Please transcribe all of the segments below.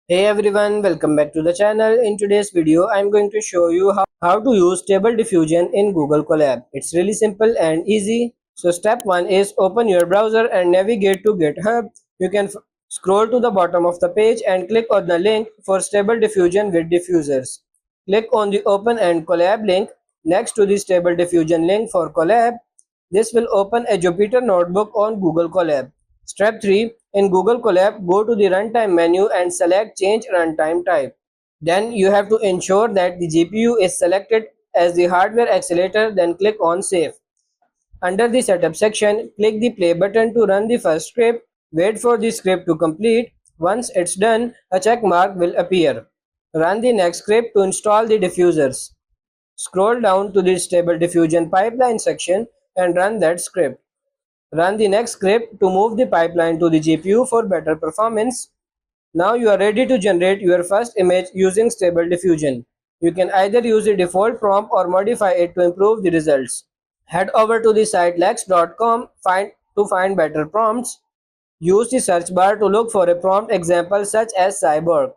Hey everyone, welcome back to the channel. In today's video, I'm going to show you how to use Stable Diffusion in Google Colab. It's really simple and easy. So step 1 is open your browser and navigate to GitHub. You can scroll to the bottom of the page and click on the link for Stable Diffusion with diffusers. Click on the Open and Colab link next to the Stable Diffusion link for Colab. This will open a Jupyter notebook on Google Colab. Step 3. In Google Colab, go to the Runtime menu and select Change Runtime Type. Then you have to ensure that the GPU is selected as the hardware accelerator, then click on Save. Under the Setup section, click the Play button to run the first script. Wait for the script to complete. Once it's done, a check mark will appear. Run the next script to install the diffusers. Scroll down to the Stable Diffusion pipeline section and run that script. Run the next script to move the pipeline to the GPU for better performance. Now you are ready to generate your first image using Stable Diffusion. You can either use the default prompt or modify it to improve the results. Head over to the site lex.com to find better prompts. Use the search bar to look for a prompt example such as cyborg.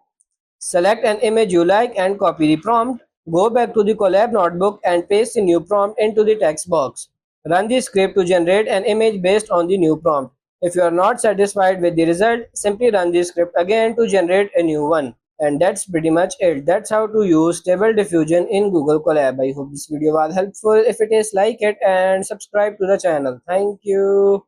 Select an image you like and copy the prompt. Go back to the Colab notebook and paste the new prompt into the text box. Run the script to generate an image based on the new prompt. If you are not satisfied with the result, simply run the script again to generate a new one. And that's pretty much it. That's how to use Stable Diffusion in Google Colab. I hope this video was helpful. If it is, like it and subscribe to the channel. Thank you.